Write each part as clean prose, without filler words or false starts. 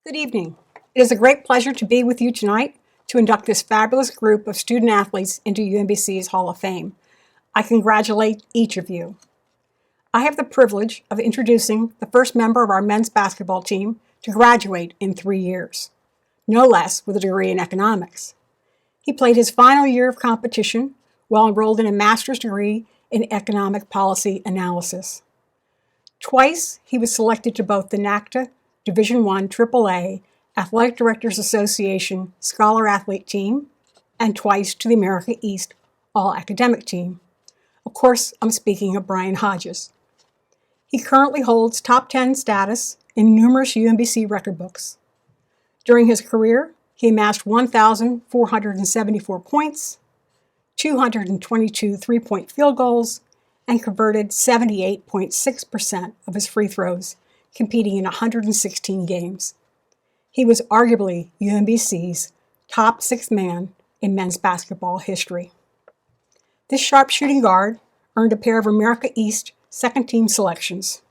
Good evening. It is a great pleasure to be with you tonight to induct this fabulous group of student athletes into UMBC's Hall of Fame. I congratulate each of you. I have the privilege of introducing the first member of our men's basketball team to graduate in 3 years, no less with a degree in economics. He played his final year of competition while enrolled in a master's degree in economic policy analysis. Twice, he was selected to both the NACTA Division I AAA Athletic Directors Association Scholar Athlete Team and twice to the America East All-Academic Team. Of course, I'm speaking of Brian Hodges. He currently holds top 10 status in numerous UMBC record books. During his career, he amassed 1,474 points, 222 three-point field goals, and converted 78.6% of his free throws, competing in 116 games. He was arguably UMBC's top sixth man in men's basketball history. This sharpshooting guard earned a pair of America East second-team selections.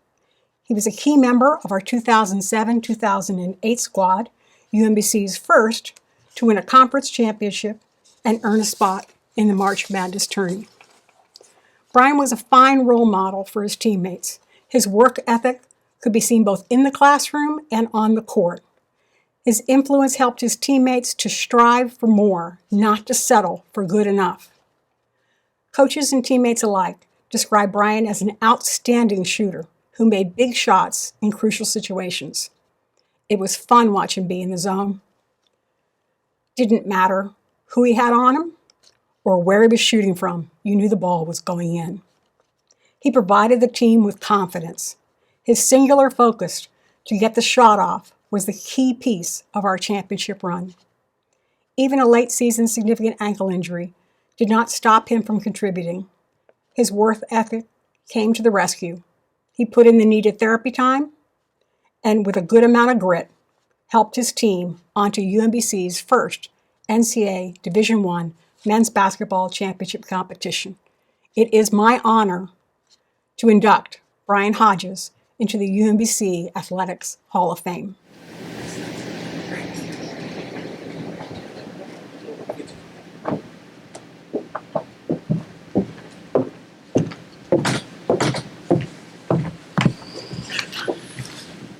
He was a key member of our 2007-2008 squad, UMBC's first to win a conference championship and earn a spot in the March Madness tourney. Brian was a fine role model for his teammates. His work ethic could be seen both in the classroom and on the court. His influence helped his teammates to strive for more, not to settle for good enough. Coaches and teammates alike describe Brian as an outstanding shooter who made big shots in crucial situations. It was fun watching him be in the zone. Didn't matter who he had on him or where he was shooting from, you knew the ball was going in. He provided the team with confidence. His singular focus to get the shot off was the key piece of our championship run. Even a late season significant ankle injury did not stop him from contributing. His work ethic came to the rescue. He put in the needed therapy time and with a good amount of grit, helped his team onto UMBC's first NCAA Division I men's basketball championship competition. It is my honor to induct Brian Hodges into the UMBC Athletics Hall of Fame.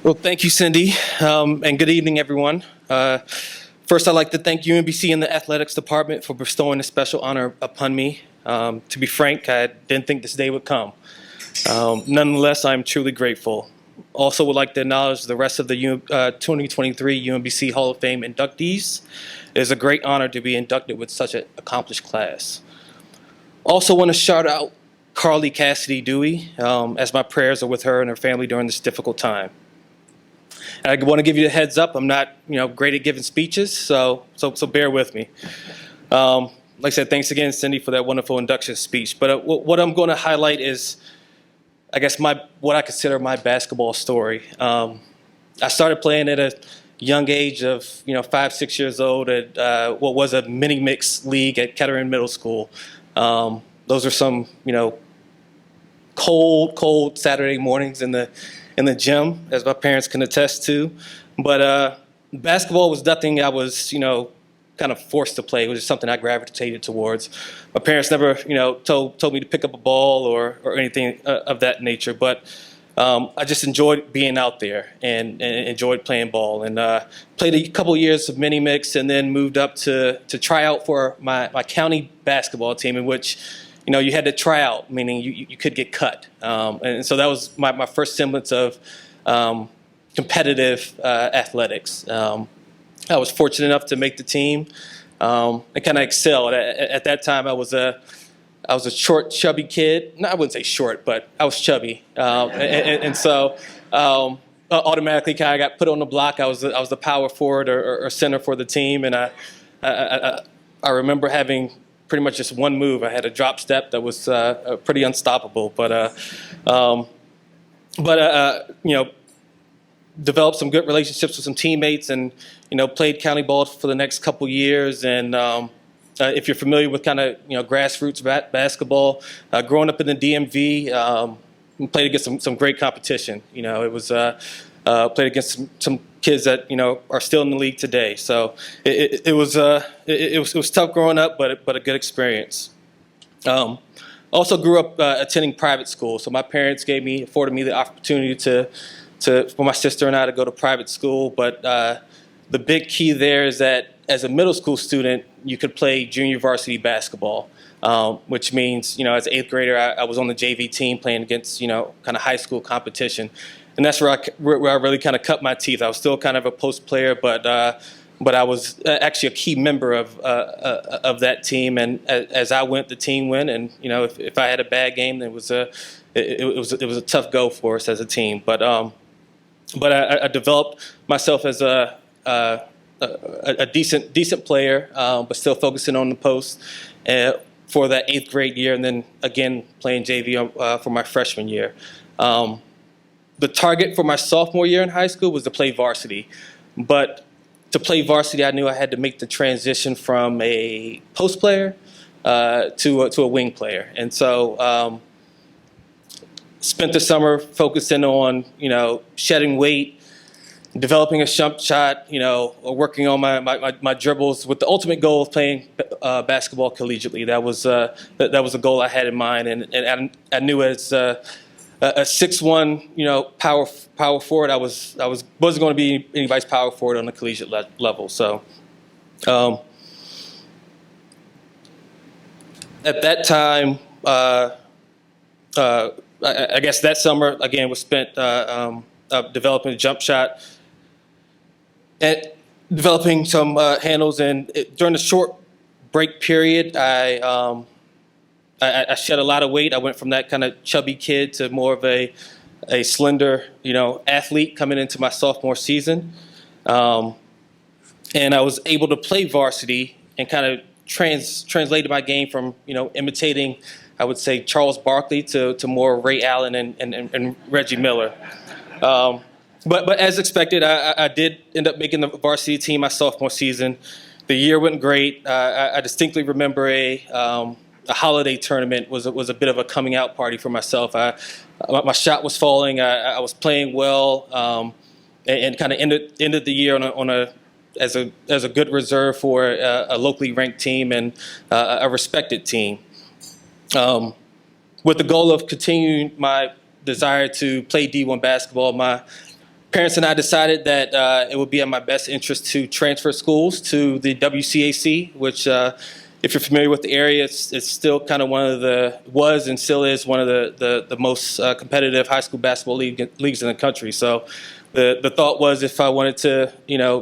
Well, thank you, Cindy, and good evening, everyone. First, I'd like to thank UMBC and the athletics department for bestowing a special honor upon me. To be frank, I didn't think this day would come. Nonetheless, I'm truly grateful. Also would like to acknowledge the rest of the 2023 UMBC Hall of Fame inductees. It is a great honor to be inducted with such an accomplished class. Also want to shout out Carly Cassidy Dewey, as my prayers are with her and her family during this difficult time. And I want to give you a heads up. I'm not, great at giving speeches, so bear with me. Like I said, thanks again, Cindy, for that wonderful induction speech. But what I'm going to highlight is, I guess, what I consider my basketball story. I started playing at a young age of 5, 6 years old at what was a mini mix league at Kettering Middle School. Those are some cold Saturday mornings in the gym, as my parents can attest to. But basketball was nothing I was, kind of forced to play. It was just something I gravitated towards. My parents never, told me to pick up a ball or anything of that nature. But I just enjoyed being out there and enjoyed playing ball. And played a couple of years of mini mix and then moved up to try out for my county basketball team, in which you had to try out, meaning you could get cut. And so that was my first semblance of competitive athletics. I was fortunate enough to make the team and kind of excelled. At that time, I was a short, chubby kid. No, I wouldn't say short, but I was chubby. And so automatically kind of got put on the block. I was the power forward or center for the team. And I remember having pretty much just one move. I had a drop step that was pretty unstoppable, but developed some good relationships with some teammates, and played county ball for the next couple years. And if you're familiar with kind of grassroots basketball, growing up in the DMV, played against some great competition. It was played against some kids that are still in the league today. So it was tough growing up, but a good experience. Also grew up attending private school, so my parents afforded me the opportunity for my sister and I to go to private school. But the big key there is that as a middle school student, you could play junior varsity basketball, which means, as an eighth grader, I was on the JV team playing against, kind of high school competition. And that's where I really kind of cut my teeth. I was still kind of a post player, but I was actually a key member of that team. And as I went, the team went. And if I had a bad game, it was a tough go for us as a team. But I developed myself as a decent player, but still focusing on the post for that eighth grade year, and then again playing JV for my freshman year. The target for my sophomore year in high school was to play varsity, but to play varsity, I knew I had to make the transition from a post player to a wing player, and so spent the summer focusing on shedding weight, developing a jump shot, working on my dribbles with the ultimate goal of playing basketball collegiately. That was a goal I had in mind, and I knew as a 6'1", power forward, I wasn't going to be anybody's power forward on the collegiate level. So at that time, I guess that summer again was spent developing a jump shot and developing some handles. And during the short break period, I shed a lot of weight. I went from that kind of chubby kid to more of a slender, athlete coming into my sophomore season. And I was able to play varsity and kind of translated my game from, imitating, I would say, Charles Barkley to more Ray Allen and Reggie Miller. But as expected, I did end up making the varsity team my sophomore season. The year went great. I distinctly remember a holiday tournament was a bit of a coming out party for myself. My shot was falling. I was playing well, and kind of ended the year as a good reserve for a locally ranked team and a respected team. With the goal of continuing my desire to play D1 basketball, my parents and I decided that it would be in my best interest to transfer schools to the WCAC, which if you're familiar with the area, it's still kind of was and still is one of the most competitive high school basketball leagues in the country. So the thought was, if I wanted to,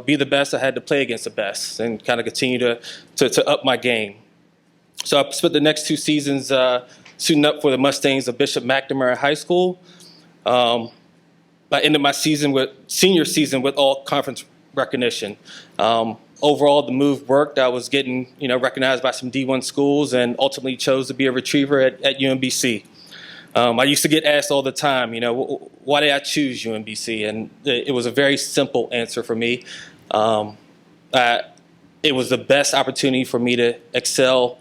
be the best, I had to play against the best and kind of continue to up my game. So I spent the next 2 seasons suiting up for the Mustangs of Bishop McNamara High School. I ended my senior season with all conference recognition. Overall, the move worked. I was getting, recognized by some D1 schools, and ultimately chose to be a retriever at UMBC. I used to get asked all the time, why did I choose UMBC? And it was a very simple answer for me. It was the best opportunity for me to excel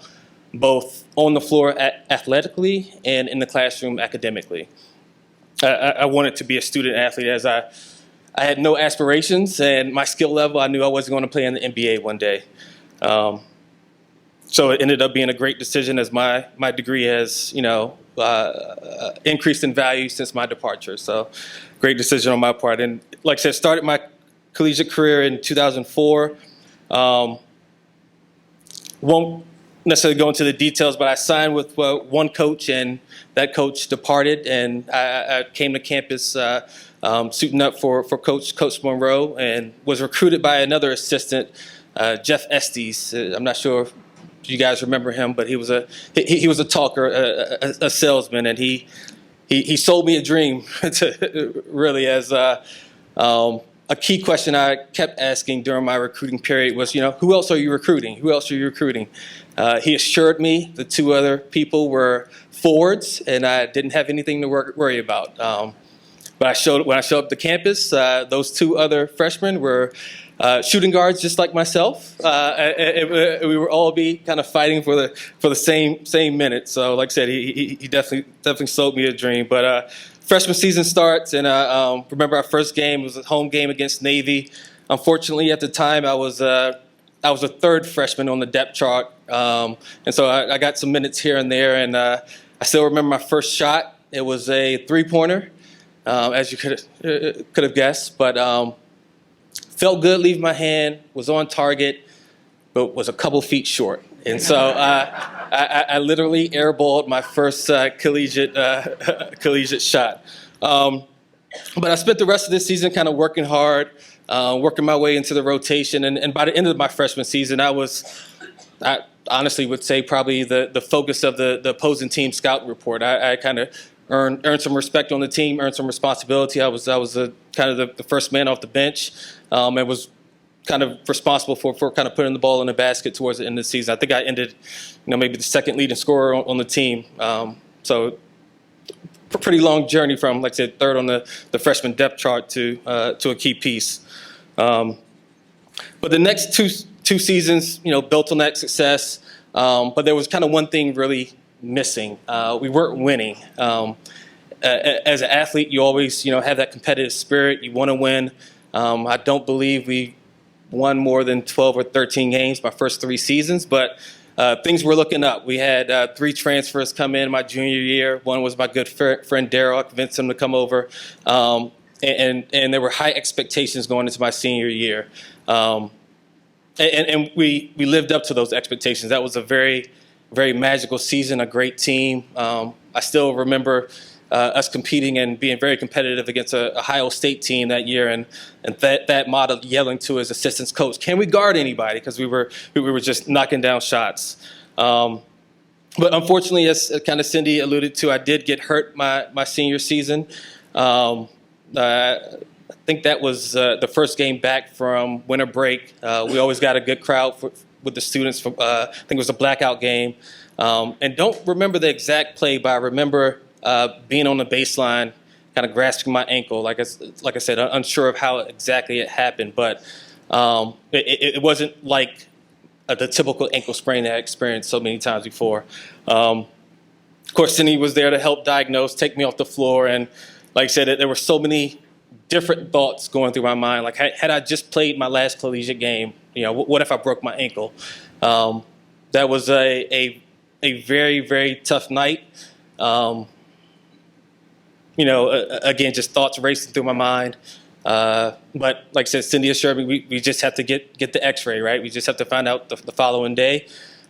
both on the floor athletically and in the classroom academically. I wanted to be a student athlete, as I had no aspirations, and my skill level, I knew I wasn't going to play in the NBA one day. So it ended up being a great decision, as my degree has, increased in value since my departure. So great decision on my part. And like I said, started my collegiate career in 2004. Won't necessarily go into the details, but I signed with one coach, and that coach departed, and I came to campus suiting up for Coach Monroe, and was recruited by another assistant, Jeff Estes. I'm not sure if you guys remember him, but he was a talker, a salesman, and he sold me a dream really, as a key question I kept asking during my recruiting period was, who else are you recruiting? Who else are you recruiting? He assured me the 2 other people were forwards, and I didn't have anything to worry about. But when I showed up to campus, those 2 other freshmen were shooting guards, just like myself. We were all kind of fighting for the same minute. So, like I said, he definitely sold me a dream. But freshman season starts, and I remember our first game was a home game against Navy. Unfortunately, at the time, I was a third freshman on the depth chart, and so I got some minutes here and there. And I still remember my first shot. It was a three-pointer, as you could have guessed, but felt good leaving my hand. Was on target, but was a couple feet short. And so I literally airballed my first collegiate shot. But I spent the rest of this season kind of working hard, working my way into the rotation. And by the end of my freshman season, I honestly would say probably the focus of the opposing team scout report. I kind of earned some respect on the team, earned some responsibility. I was kind of the first man off the bench, and was kind of responsible for kind of putting the ball in the basket towards the end of the season. I think I ended, maybe the second leading scorer on the team. So a pretty long journey from, like I said, third on the freshman depth chart to a key piece. But the next two seasons, built on that success. But there was kind of one thing really missing. We weren't winning. As an athlete, you always, have that competitive spirit. You want to win. I don't believe we won more than 12 or 13 games my first 3 seasons, but things were looking up. We had 3 transfers come in my junior year. One was my good friend Daryl. I convinced him to come over, and there were high expectations going into my senior year, and we lived up to those expectations. That was a very, very magical season, a great team. I still remember us competing and being very competitive against a Ohio State team that year, and that model yelling to his assistant coach, "Can we guard anybody?" Because we were just knocking down shots. But unfortunately, as kind of Cindy alluded to, I did get hurt my senior season. I think that was the first game back from winter break. We always got a good crowd with the students. I think it was a blackout game, and don't remember the exact play, but I remember being on the baseline, kind of grasping my ankle, like I said, unsure of how exactly it happened, but it wasn't like the typical ankle sprain that I experienced so many times before. Of course, Cindy was there to help diagnose, take me off the floor, and like I said, there were so many different thoughts going through my mind. Like, had I just played my last collegiate game, what if I broke my ankle? That was a very, very tough night. Again, just thoughts racing through my mind. But like I said, Cindy assured me we just have to get the x-ray, right? We just have to find out the following day.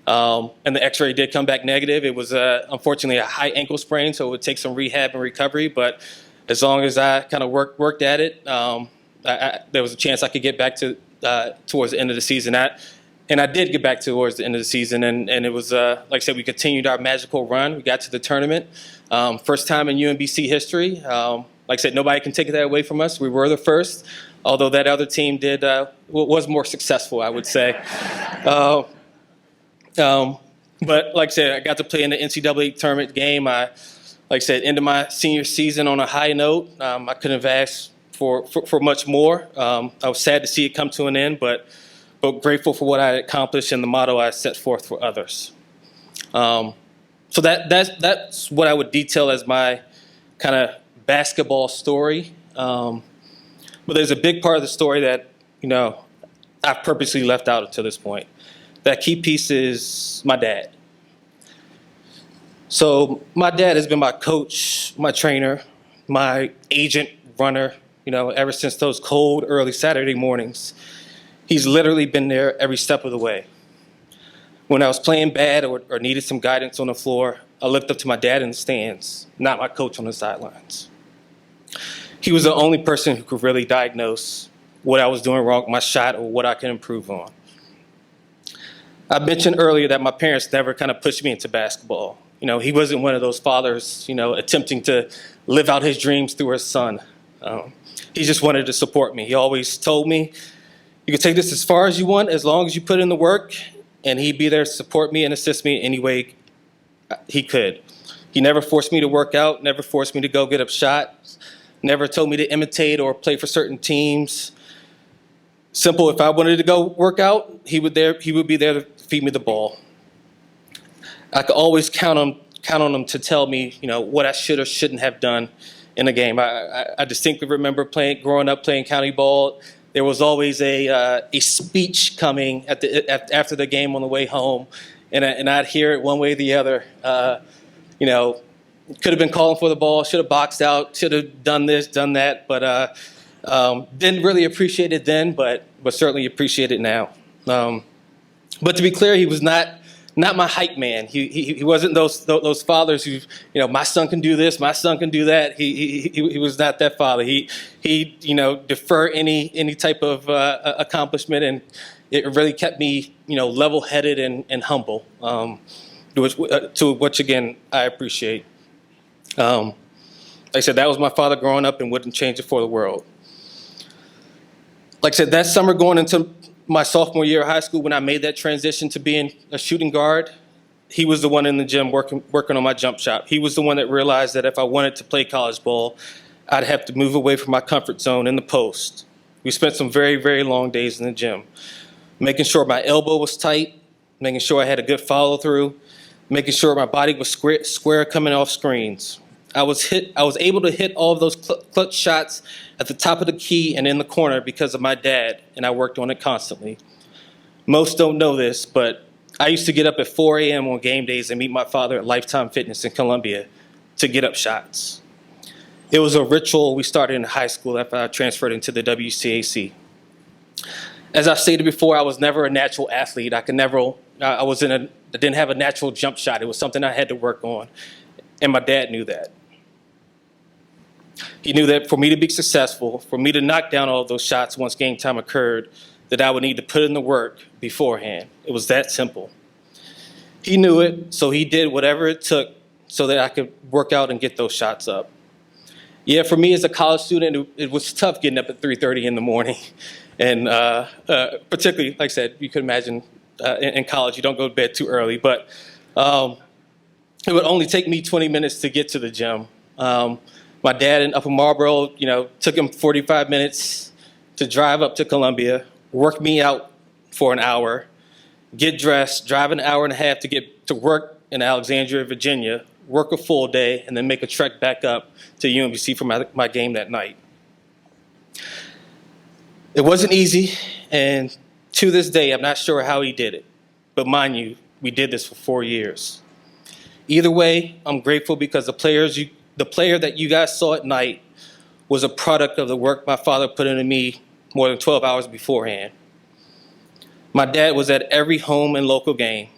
And the x-ray did come back negative. It was unfortunately a high ankle sprain, so it would take some rehab and recovery. But as long as I kind of worked at it, there was a chance I could get back to towards the end of the season. And I did get back towards the end of the season, and it was, like I said, we continued our magical run. We got to the tournament. First time in UMBC history. Like I said, nobody can take that away from us. We were the first, although that other team was more successful, I would say. But like I said, I got to play in the NCAA tournament game. Like I said, ended my senior season on a high note. I couldn't have asked for much more. I was sad to see it come to an end, but grateful for what I accomplished and the motto I set forth for others. So that's what I would detail as my kind of basketball story. But there's a big part of the story that, I've purposely left out until this point. That key piece is my dad. So my dad has been my coach, my trainer, my agent, runner, ever since those cold, early Saturday mornings. He's literally been there every step of the way. When I was playing bad or needed some guidance on the floor, I looked up to my dad in the stands, not my coach on the sidelines. He was the only person who could really diagnose what I was doing wrong with my shot or what I could improve on. I mentioned earlier that my parents never kind of pushed me into basketball. He wasn't one of those fathers, attempting to live out his dreams through his son. He just wanted to support me. He always told me, "You can take this as far as you want, as long as you put in the work," and he'd be there to support me and assist me any way he could. He never forced me to work out, never forced me to go get up shots, never told me to imitate or play for certain teams. Simple, if I wanted to go work out, he would be there to feed me the ball. I could always count on him to tell me, what I should or shouldn't have done in a game. I distinctly remember growing up playing county ball. There was always a speech coming after the game on the way home, and I'd hear it one way or the other. Could have been calling for the ball, should have boxed out, should have done this, done that, but didn't really appreciate it then, but certainly appreciate it now. But to be clear, he was not my hype man. He wasn't those fathers who, my son can do this, my son can do that. He was not that father. He defer any type of accomplishment, and it really kept me level-headed and humble, to which again I appreciate. Like I said, that was my father growing up, and wouldn't change it for the world. Like I said, that summer going into my sophomore year of high school, when I made that transition to being a shooting guard, he was the one in the gym working on my jump shot. He was the one that realized that if I wanted to play college ball, I'd have to move away from my comfort zone in the post. We spent some very, very long days in the gym, making sure my elbow was tight, making sure I had a good follow through, making sure my body was square coming off screens. I was able to hit all of those clutch shots at the top of the key and in the corner because of my dad, and I worked on it constantly. Most don't know this, but I used to get up at 4 a.m. on game days and meet my father at Lifetime Fitness in Columbia to get up shots. It was a ritual we started in high school after I transferred into the WCAC. As I stated before, I was never a natural athlete. I didn't have a natural jump shot. It was something I had to work on, and my dad knew that. He knew that for me to be successful, for me to knock down all of those shots once game time occurred, that I would need to put in the work beforehand. It was that simple. He knew it, so he did whatever it took so that I could work out and get those shots up. Yeah, for me as a college student, it was tough getting up at 3:30 in the morning. And particularly, like I said, you could imagine in college, you don't go to bed too early, but it would only take me 20 minutes to get to the gym. My dad in Upper Marlboro, took him 45 minutes to drive up to Columbia, work me out for an hour, get dressed, drive an hour and a half to get to work in Alexandria, Virginia, work a full day, and then make a trek back up to UMBC for my game that night. It wasn't easy, and to this day, I'm not sure how he did it. But mind you, we did this for 4 years. Either way, I'm grateful because the player that you guys saw at night was a product of the work my father put into me more than 12 hours beforehand. My dad was at every home and local game.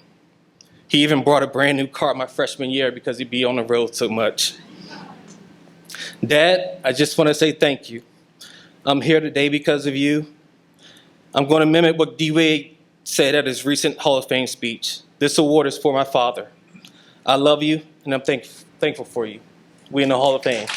He even brought a brand new car my freshman year because he'd be on the road so much. Dad, I just want to say thank you. I'm here today because of you. I'm going to mimic what D. Wade said at his recent Hall of Fame speech. This award is for my father. I love you, and I'm thankful for you. We in the Hall of Fame.